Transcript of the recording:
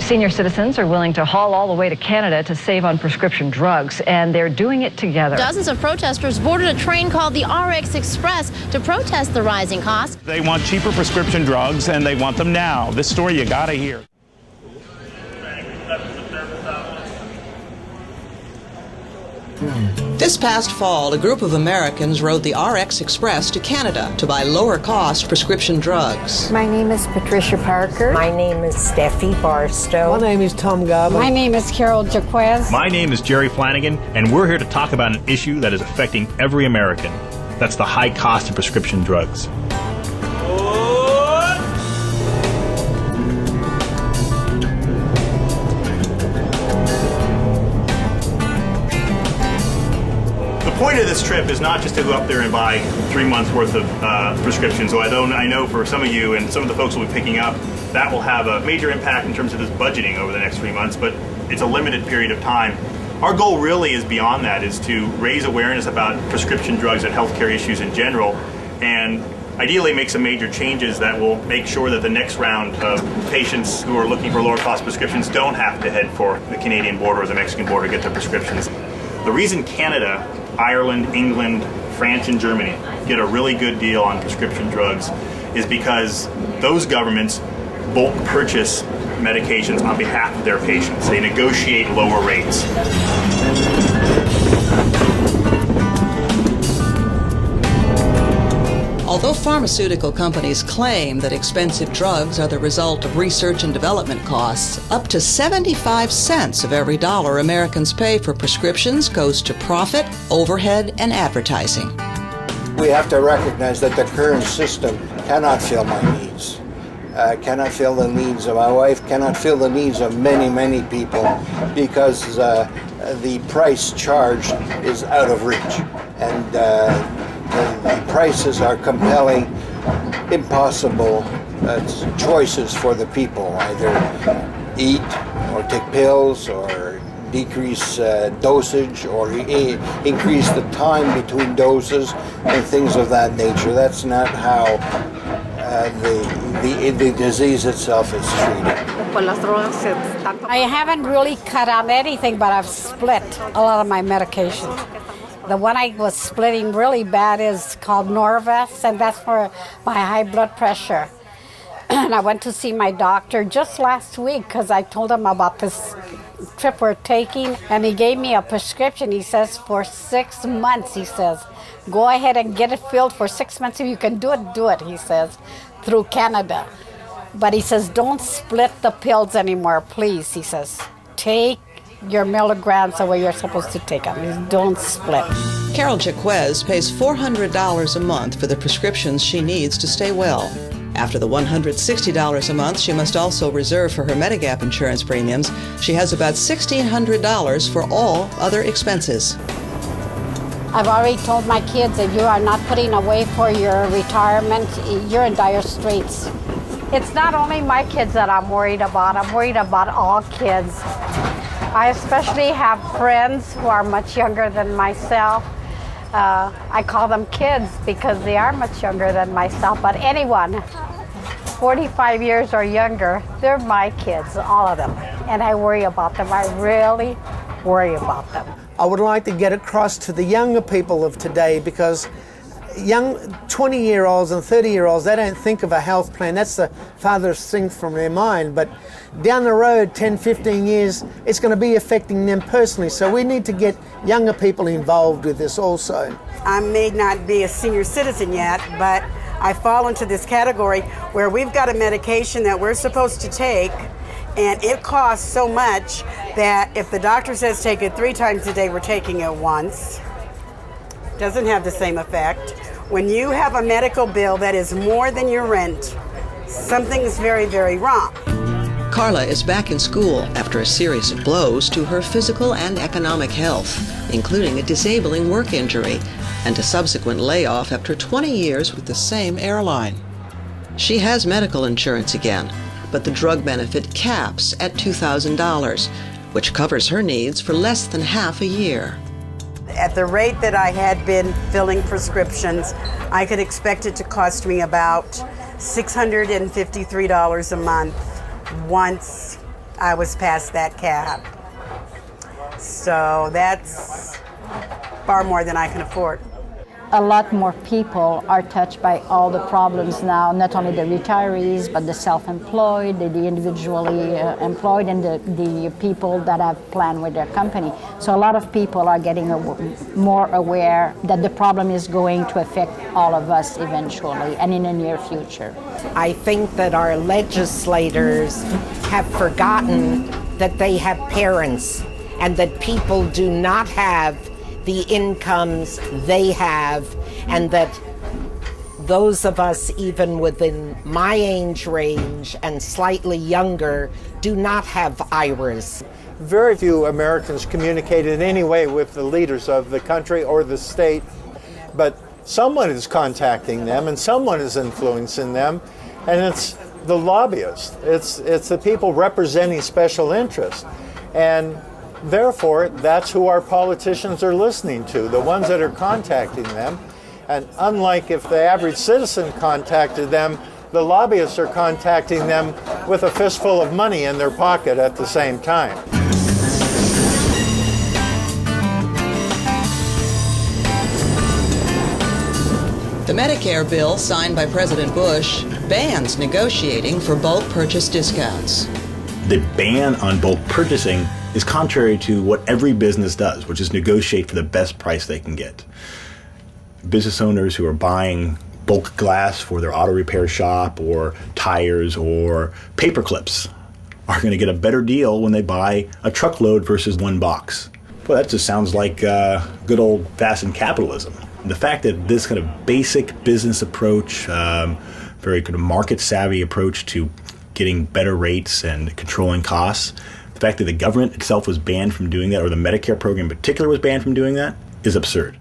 Senior citizens are willing to haul all the way to Canada to save on prescription drugs, and they're doing it together. Dozens of protesters boarded a train called the RX Express to protest the rising costs. They want cheaper prescription drugs, and they want them now. This story you gotta hear. This past fall, a group of Americans rode the RX Express to Canada to buy lower-cost prescription drugs. My name is Patricia Parker. My name is Steffi Barstow. My name is Tom Garber. My name is Carol Jaquez. My name is Jerry Flanagan, and we're here to talk about an issue that is affecting every American. That's the high cost of prescription drugs. The point of this trip is not just to go up there and buy 3 months worth of prescriptions, although I know for some of you and some of the folks will be picking up, that will have a major impact in terms of this budgeting over the next 3 months, but it's a limited period of time. Our goal really is beyond that, is to raise awareness about prescription drugs and healthcare issues in general, and ideally make some major changes that will make sure that the next round of patients who are looking for lower cost prescriptions don't have to head for the Canadian border or the Mexican border to get their prescriptions. The reason Canada, Ireland, England, France, and Germany get a really good deal on prescription drugs is because those governments bulk purchase medications on behalf of their patients. They negotiate lower rates. Although pharmaceutical companies claim that expensive drugs are the result of research and development costs, up to 75 cents of every dollar Americans pay for prescriptions goes to profit, overhead, and advertising. We have to recognize that the current system cannot fill my needs, cannot fill the needs of my wife, cannot fill the needs of many, many people, because the price charged is out of reach. And the prices are compelling impossible choices for the people, either eat or take pills or decrease dosage or increase the time between doses and things of that nature. That's not how the disease itself is treated. I haven't really cut out anything, but I've split a lot of my medication. The one I was splitting really bad is called Norvest, and that's for my high blood pressure. And I went to see my doctor just last week because I told him about this trip we're taking, and he gave me a prescription. He says for 6 months, he says, go ahead and get it filled for 6 months. If you can do it, he says, through Canada. But he says, don't split the pills anymore, please. He says, take your milligrams the way you're supposed to take them. Don't split. Carol Jaquez pays $400 a month for the prescriptions she needs to stay well. After the $160 a month she must also reserve for her Medigap insurance premiums, she has about $1,600 for all other expenses. I've already told my kids, if you are not putting away for your retirement, you're in dire straits. It's not only my kids that I'm worried about all kids. I especially have friends who are much younger than myself. I call them kids because they are much younger than myself, but anyone 45 years or younger, they're my kids, all of them. And I worry about them. I really worry about them. I would like to get across to the younger people of today, because young 20-year-olds and 30-year-olds, they don't think of a health plan. That's the farthest thing from their mind. But down the road, 10, 15 years, it's going to be affecting them personally. So we need to get younger people involved with this also. I may not be a senior citizen yet, but I fall into this category where we've got a medication that we're supposed to take, and it costs so much that if the doctor says take it 3 times a day, we're taking it once. Doesn't have the same effect. When you have a medical bill that is more than your rent, something's very, very wrong. Carla is back in school after a series of blows to her physical and economic health, including a disabling work injury and a subsequent layoff after 20 years with the same airline. She has medical insurance again, but the drug benefit caps at $2,000, which covers her needs for less than half a year. At the rate that I had been filling prescriptions, I could expect it to cost me about $653 a month once I was past that cap. So that's far more than I can afford. A lot more people are touched by all the problems now, not only the retirees, but the self-employed, the individually employed, and the people that have planned with their company. So a lot of people are getting more aware that the problem is going to affect all of us eventually and in the near future. I think that our legislators have forgotten that they have parents and that people do not have the incomes they have, and that those of us even within my age range and slightly younger do not have IRAs. Very few Americans communicate in any way with the leaders of the country or the state, but someone is contacting them and someone is influencing them, and it's the lobbyists. It's the people representing special interests. And therefore, that's who our politicians are listening to, the ones that are contacting them. And unlike if the average citizen contacted them, the lobbyists are contacting them with a fistful of money in their pocket at the same time. The Medicare bill signed by President Bush bans negotiating for bulk purchase discounts. The ban on bulk purchasing is contrary to what every business does, which is negotiate for the best price they can get. Business owners who are buying bulk glass for their auto repair shop or tires or paper clips are going to get a better deal when they buy a truckload versus one box. Well, that just sounds like good old-fashioned capitalism. The fact that this kind of basic business approach, very kind of market-savvy approach to getting better rates and controlling costs, the fact that the government itself was banned from doing that, or the Medicare program in particular was banned from doing that, is absurd.